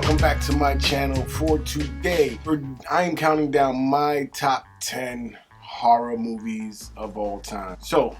welcome back to my channel. For today, I am counting down my top 10 horror movies of all time. So,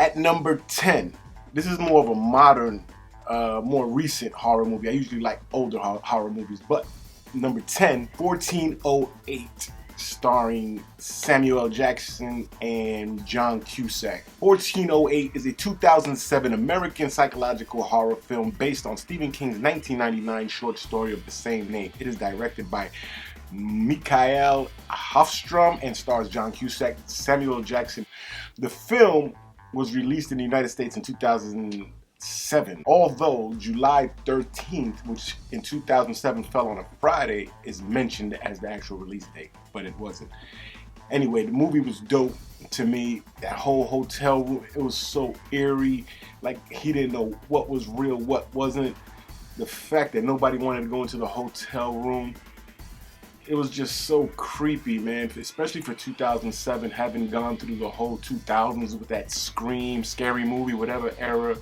at number 10, this is more of a modern, more recent horror movie. I usually like older horror movies, but number 10, 1408. Starring Samuel L. Jackson and John Cusack. 1408 is a 2007 American psychological horror film based on Stephen King's 1999 short story of the same name. It is directed by Mikael Hofstrom and stars John Cusack, Samuel L. Jackson. The film was released in the United States in 2007, although July 13th, which in 2007 fell on a Friday, is mentioned as the actual release date, but it wasn't. Anyway, the movie was dope to me. That whole hotel room, it was so eerie, like he didn't know what was real, what wasn't. The fact that nobody wanted to go into the hotel room, it was just so creepy, man, especially for 2007, having gone through the whole 2000s with that Scream, Scary Movie, whatever era.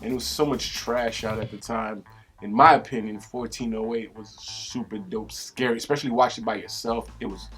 And it was so much trash out at the time. In my opinion, 1408 was super dope, scary, especially watch it by yourself. It was,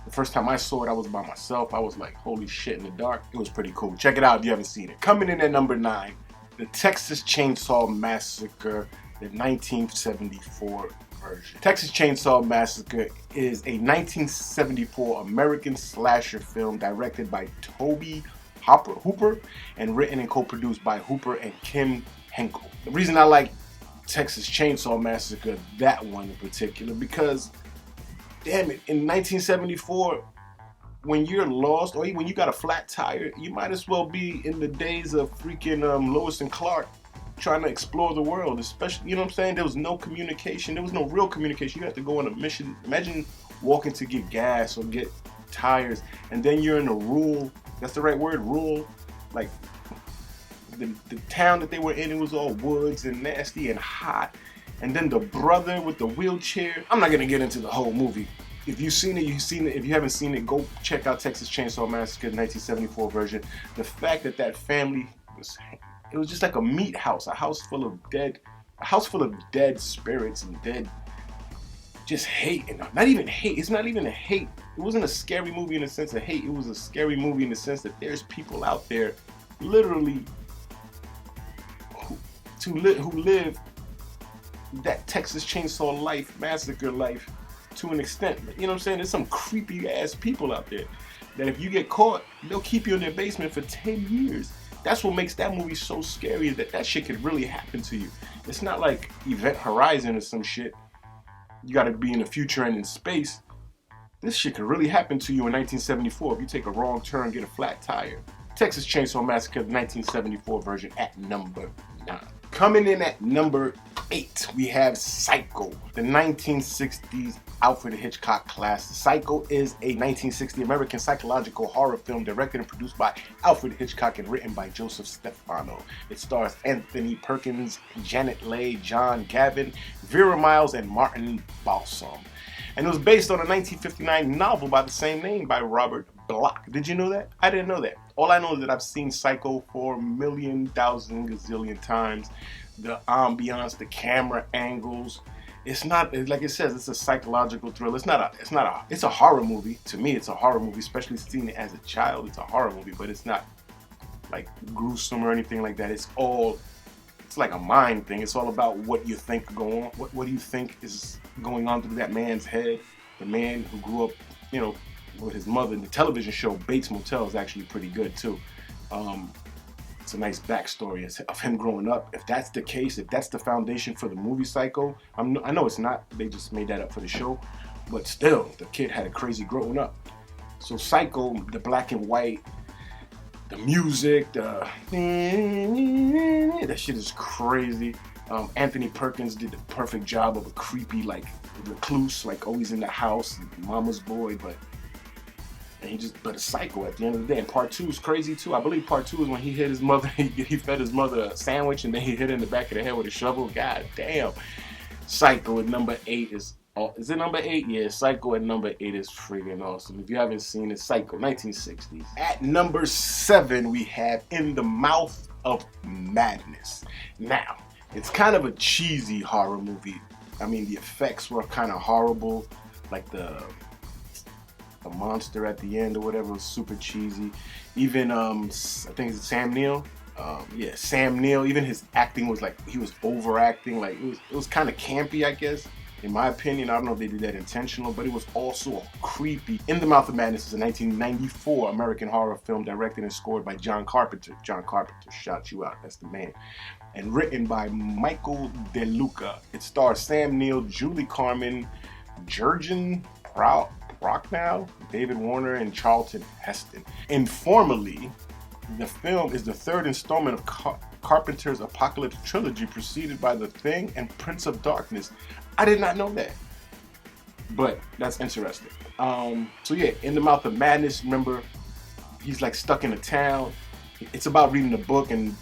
the first time I saw it, I was by myself. I was like, holy shit, in the dark. It was pretty cool. Check it out if you haven't seen it. Coming in at number 9, the Texas Chainsaw Massacre, the 1974 version. Texas Chainsaw Massacre is a 1974 American slasher film directed by Toby Hooper and written and co-produced by Hooper and Kim Henkel. The reason I like Texas Chainsaw Massacre, that one in particular, because damn it, in 1974, when you're lost or when you got a flat tire, you might as well be in the days of freaking Lewis and Clark trying to explore the world, especially, you know what I'm saying? There was no communication. There was no real communication. You had to go on a mission. Imagine walking to get gas or get tires, and then you're in a rural, that's the right word, rural, like the town that they were in, it was all woods and nasty and hot. And then the brother with the wheelchair. I'm not gonna get into the whole movie. If you've seen it, you've seen it. If you haven't seen it, go check out Texas Chainsaw Massacre 1974 version. The fact that that family was, it was just like a meat house, a house full of dead spirits and dead, just hate. And not even hate, it's not even a hate. It wasn't a scary movie in the sense of hate. It was a scary movie in the sense that there's people out there literally who live that Texas Chainsaw life, massacre life to an extent. You know what I'm saying? There's some creepy ass people out there that if you get caught, they'll keep you in their basement for 10 years. That's what makes that movie so scary, is that shit could really happen to you. It's not like Event Horizon or some shit. You gotta be in the future and in space. This shit could really happen to you in 1974 if you take a wrong turn, get a flat tire. Texas Chainsaw Massacre 1974 version at number 9. Coming in at number 8, we have Psycho, the 1960s Alfred Hitchcock classic. Psycho is a 1960 American psychological horror film directed and produced by Alfred Hitchcock and written by Joseph Stefano. It stars Anthony Perkins, Janet Leigh, John Gavin, Vera Miles, and Martin Balsam. And it was based on a 1959 novel by the same name by Robert Bloch. Did you know that? I didn't know that. All I know is that I've seen Psycho 4,000,000 gazillion times. The ambiance, the camera angles. It's not, like it says, it's a psychological thriller. It's a horror movie. To me, it's a horror movie, especially seeing it as a child. It's a horror movie, but it's not like gruesome or anything like that. It's like a mind thing. It's all about what you think going on. What do you think is going on through that man's head? The man who grew up, you know, with his mother. The television show Bates Motel is actually pretty good too. It's a nice backstory of him growing up. If that's the case, if that's the foundation for the movie Psycho, I know it's not. They just made that up for the show, but still, the kid had a crazy growing up. So Psycho, the black and white, the music, that shit is crazy. Anthony Perkins did the perfect job of a creepy, like, recluse, like always in the house, mama's boy, but a psycho at the end of the day. And part 2 is crazy too. I believe part 2 is when he hit his mother, he fed his mother a sandwich and then he hit her in the back of the head with a shovel. God damn. Psycho at number 8 is it number 8? Yeah, Psycho at number 8 is freaking awesome. If you haven't seen it, Psycho, 1960s. At number 7, we have In the Mouth of Madness. Now, it's kind of a cheesy horror movie. I mean, the effects were kind of horrible, like the monster at the end or whatever was super cheesy. Even I think it's Sam Neill. Yeah, Sam Neill. Even his acting was like he was overacting. Like it was kind of campy, I guess. In my opinion, I don't know if they did that intentional, but it was also creepy. In the Mouth of Madness is a 1994 American horror film directed and scored by John Carpenter. John Carpenter, shout you out, that's the man. And written by Michael DeLuca. It stars Sam Neill, Julie Carmen, Jurgen Prochnow, David Warner, and Charlton Heston. Informally, the film is the third installment of Carpenter's Apocalypse trilogy, preceded by The Thing and Prince of Darkness. I did not know that, but that's interesting. So yeah, In the Mouth of Madness, remember, he's like stuck in a town. It's about reading the book, and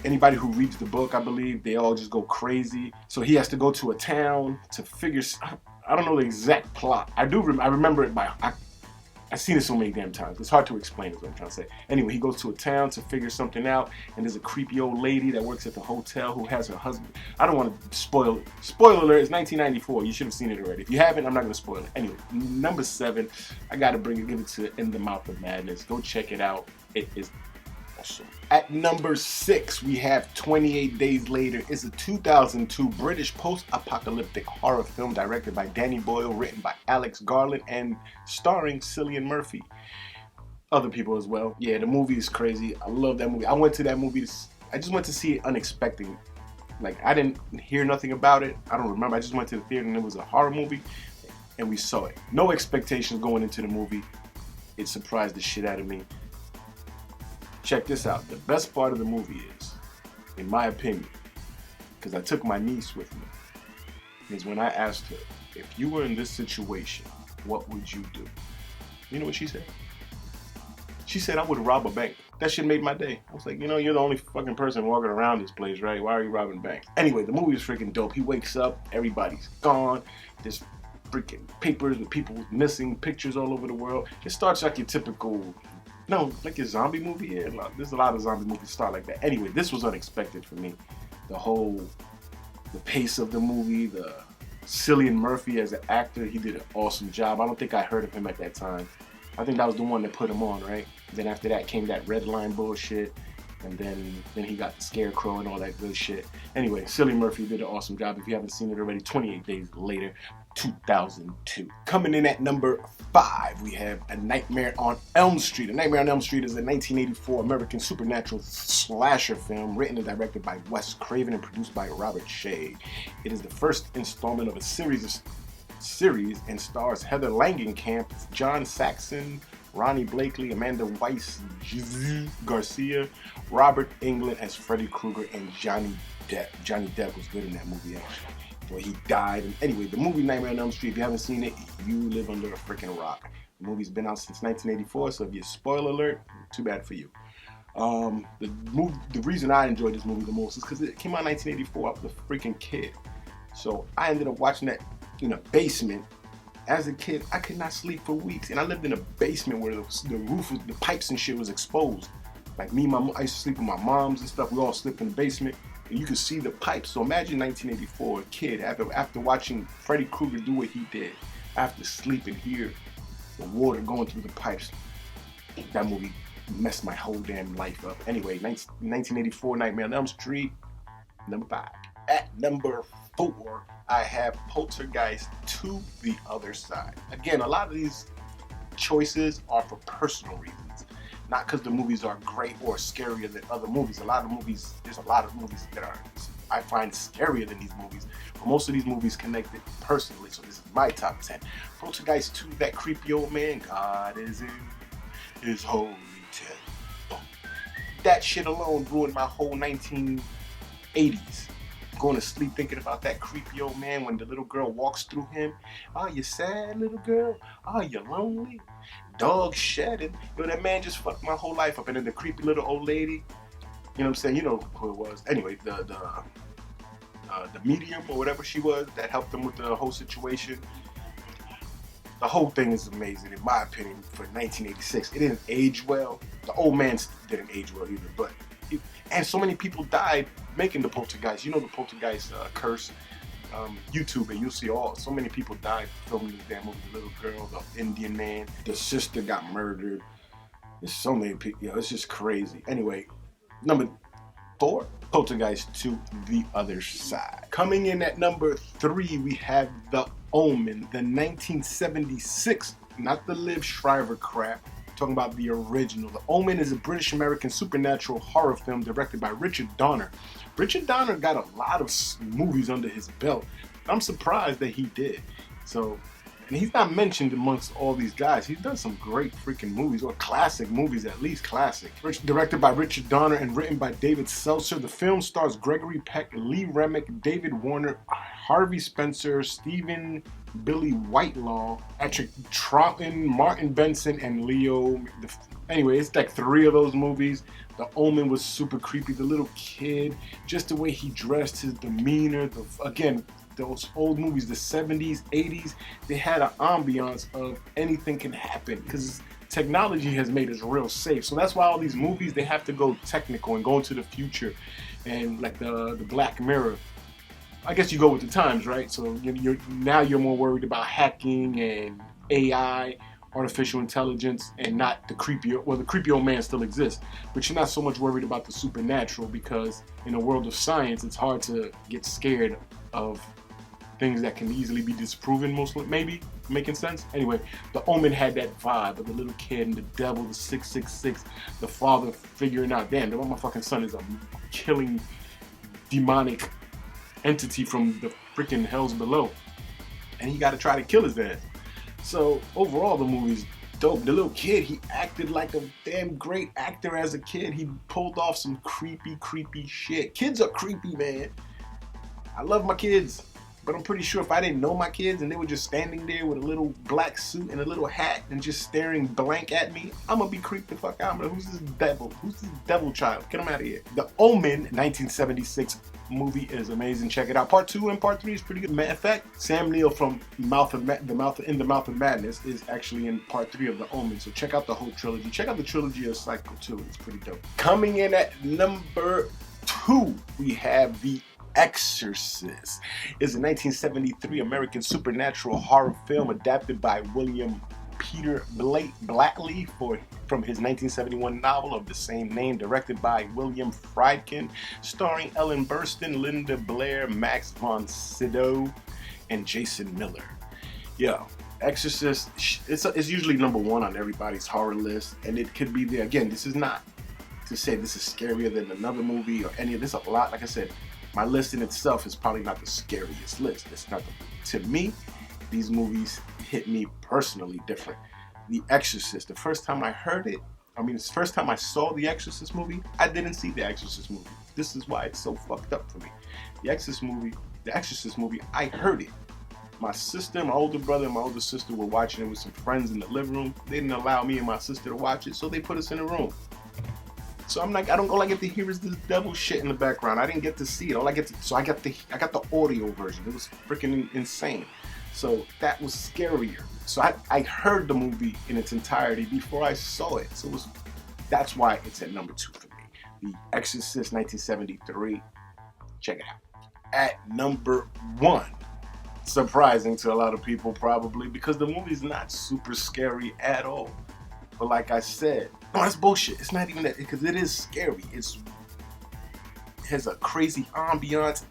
anybody who reads the book, I believe, they all just go crazy. So he has to go to a town to figure. I don't know the exact plot. I remember it by. I've seen it so many damn times. It's hard to explain, is what I'm trying to say. Anyway, he goes to a town to figure something out, and there's a creepy old lady that works at the hotel who has her husband. I don't want to spoil it. Spoiler alert, it's 1994. You should have seen it already. If you haven't, I'm not going to spoil it. Anyway, number 7, I got to give it to In the Mouth of Madness. Go check it out. It is awesome. At number 6, we have 28 Days Later. It's a 2002 British post-apocalyptic horror film directed by Danny Boyle, written by Alex Garland, and starring Cillian Murphy. Other people as well. Yeah, the movie is crazy. I love that movie. I went to that movie. I just went to see it unexpected. Like, I didn't hear nothing about it. I don't remember. I just went to the theater and it was a horror movie, and we saw it. No expectations going into the movie. It surprised the shit out of me. Check this out. The best part of the movie is, in my opinion, because I took my niece with me, is when I asked her, if you were in this situation, what would you do? You know what she said? She said, I would rob a bank. That shit made my day. I was like, you know, you're the only fucking person walking around this place, right? Why are you robbing banks? Anyway, the movie is freaking dope. He wakes up, everybody's gone. There's freaking papers with people missing, pictures all over the world. It starts like your typical... No, like a zombie movie. Yeah, there's a lot of zombie movies start like that. Anyway, this was unexpected for me. The pace of the movie, the Cillian Murphy as an actor, he did an awesome job. I don't think I heard of him at that time. I think that was the one that put him on, right? Then after that came that Red Line bullshit, and then he got the Scarecrow and all that good shit. Anyway, Cillian Murphy did an awesome job. If you haven't seen it already, 28 Days Later, 2002. Coming in at number 5, we have A Nightmare on Elm Street. A Nightmare on Elm Street is a 1984 American supernatural slasher film written and directed by Wes Craven and produced by Robert Shea. It is the first installment of a series and stars Heather Langenkamp, John Saxon, Ronnie Blakely, Amanda Weiss, Garcia, Robert Englund as Freddy Krueger, and Johnny Depp. Johnny Depp was good in that movie, actually. Well, he died. And anyway, the movie Nightmare on Elm Street, if you haven't seen it, you live under a freaking rock. The movie's been out since 1984, so if you spoiler alert, too bad for you. The reason I enjoyed this movie the most is because it came out in 1984. I was a freaking kid. So I ended up watching that in a basement. As a kid, I could not sleep for weeks. And I lived in a basement where the roof, the pipes and shit was exposed. Like me and my mom, I used to sleep with my moms and stuff. We all slept in the basement. And you could see the pipes. So imagine 1984, a kid, after watching Freddy Krueger do what he did, after sleeping here, the water going through the pipes. That movie messed my whole damn life up. Anyway, 1984, Nightmare on Elm Street, number 5. At number 4, I have Poltergeist to the Other Side. Again, a lot of these choices are for personal reasons. Not because the movies are great or scarier than other movies. There's a lot of movies that I find scarier than these movies. But most of these movies connected personally, so this is my top 10. Poltergeist 2, that creepy old man, God is in his holy temple. That shit alone ruined my whole 1980s. Going to sleep thinking about that creepy old man when the little girl walks through him. Oh, you sad, little girl? Oh, you lonely? Dog shedding. Yo, that man just fucked my whole life up. And then the creepy little old lady, you know what I'm saying? You know who it was. Anyway, the medium or whatever she was that helped them with the whole situation. The whole thing is amazing, in my opinion, for 1986. It didn't age well. The old man didn't age well either, and so many people died making the Poltergeist. You know the Poltergeist curse. YouTube it, you'll see so many people died filming this damn movie. The little girl, the Indian man, the sister got murdered. There's so many people. You know, it's just crazy. Anyway, number 4, Poltergeist to the Other Side. Coming in at number 3, we have The Omen, the 1976, not the Liv Schreiber crap. Talking about the original. The Omen is a British-American supernatural horror film directed by Richard Donner. Richard Donner got a lot of movies under his belt. I'm surprised that he did. So, and he's not mentioned amongst all these guys. He's done some great freaking movies, or classic movies, at least classic. Directed by Richard Donner and written by David Seltzer, the film stars Gregory Peck, Lee Remick, David Warner, Harvey Spencer, Stephen Billy Whitelaw, Patrick Troughton, Martin Benson, and Leo. Anyway, it's like 3 of those movies. The Omen was super creepy. The little kid, just the way he dressed, his demeanor. Again, those old movies, the 70s, 80s, they had an ambiance of anything can happen because technology has made us real safe. So that's why all these movies, they have to go technical and go into the future. And like the Black Mirror, I guess you go with the times, right? So now you're more worried about hacking and AI, artificial intelligence, and not the creepy old man still exists, but you're not so much worried about the supernatural, because in a world of science, it's hard to get scared of things that can easily be disproven, mostly, maybe, making sense? Anyway, The Omen had that vibe of the little kid and the devil, the 666, the father figuring out, damn, my motherfucking son is a killing demonic entity from the freaking hells below, and he got to try to kill his ass. So overall, the movie's dope. The little kid, he acted like a damn great actor as a kid. He pulled off some creepy shit. Kids are creepy, man. I love my kids, but I'm pretty sure if I didn't know my kids and they were just standing there with a little black suit and a little hat and just staring blank at me, I'm gonna be creeped the fuck out. Who's this devil? Who's this devil child? Get him out of here. The Omen 1976 movie is amazing. Check it out. Part 2 and Part 3 is pretty good. Matter of fact, Sam Neill from In the Mouth of Madness is actually in Part 3 of The Omen. So check out the whole trilogy. Check out the trilogy of Psycho 2. It's pretty dope. Coming in at number 2, we have The Exorcist. It's a 1973 American supernatural horror film adapted by William Peter Blackley from his 1971 novel of the same name, directed by William Friedkin, starring Ellen Burstyn, Linda Blair, Max von Sydow, and Jason Miller. Yo, Exorcist, it's usually number 1 on everybody's horror list, and it could be there. Again, this is not to say this is scarier than another movie or any of this. A lot, like I said, my list in itself is probably not the scariest list. It's not to me, these movies hit me personally different. The Exorcist, the first time I heard it, the first time I saw the Exorcist movie, I didn't see the Exorcist movie. This is why it's so fucked up for me. The Exorcist movie, I heard it. My sister, my older brother, and my older sister were watching it with some friends in the living room. They didn't allow me and my sister to watch it, so they put us in a room. So I'm like, all I get to hear is this devil shit in the background. I didn't get to see it. I got the audio version. It was freaking insane. So that was scarier. So I heard the movie in its entirety before I saw it. So that's why it's at number 2 for me. The Exorcist 1973. Check it out. At number 1. Surprising to a lot of people probably, because the movie's not super scary at all. But like I said, no, that's bullshit. It's not even that, because it is scary. It has a crazy ambiance.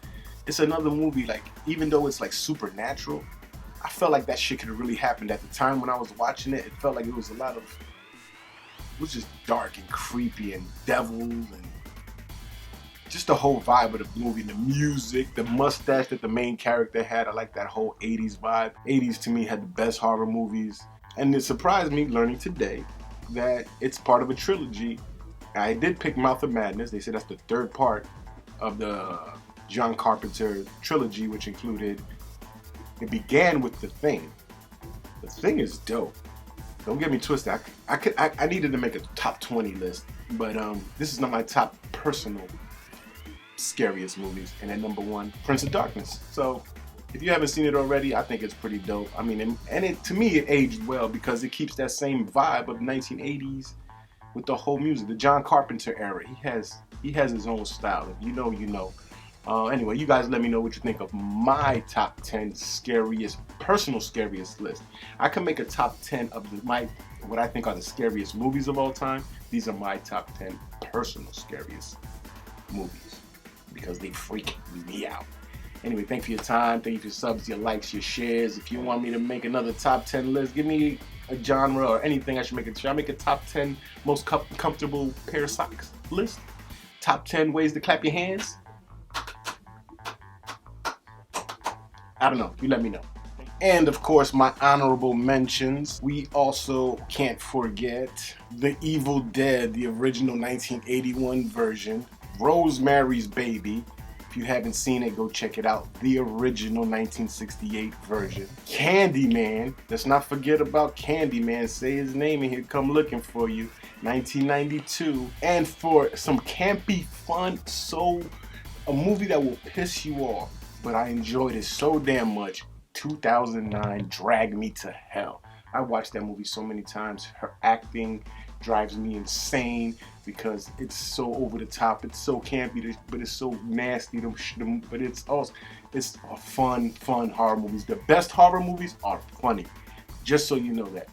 It's another movie, like, even though it's like supernatural, I felt like that shit could have really happened at the time when I was watching it. It felt like it was just dark and creepy and devils and just the whole vibe of the movie, the music, the mustache that the main character had. I like that whole 80s vibe. 80s to me had the best horror movies. And it surprised me learning today that it's part of a trilogy. I did pick Mouth of Madness. They said that's the 3rd part of the John Carpenter trilogy, which included, it began with The Thing. The Thing is dope. Don't get me twisted. I needed to make a top 20 list, but this is not my top personal scariest movies. And at number 1, Prince of Darkness. So if you haven't seen it already, I think it's pretty dope. I mean, to me, it aged well because it keeps that same vibe of 1980s with the whole music, the John Carpenter era. He has his own style. If you know, you know. Anyway, you guys let me know what you think of my top 10 personal scariest list. I can make a top 10 of what I think are the scariest movies of all time. These are my top 10 personal scariest movies because they freak me out. Anyway, thank you for your time. Thank you for your subs, your likes, your shares. If you want me to make another top 10 list, give me a genre or anything I should make. Should I make a top 10 most comfortable pair of socks list? Top 10 ways to clap your hands? I don't know. You let me know. And of course, my honorable mentions. We also can't forget The Evil Dead, the original 1981 version. Rosemary's Baby. If you haven't seen it, go check it out. The original 1968 version. Candyman. Let's not forget about Candyman. Say his name and he'll come looking for you. 1992. And for some campy fun, a movie that will piss you off, but I enjoyed it so damn much. 2009, Drag Me to Hell. I watched that movie so many times. Her acting drives me insane because it's so over the top. It's so campy, but it's so nasty. But it's a fun horror movies. The best horror movies are funny. Just so you know that.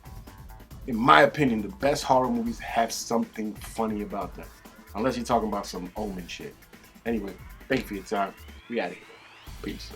In my opinion, the best horror movies have something funny about them. Unless you're talking about some Omen shit. Anyway, thank you for your time. We out of here. Peace.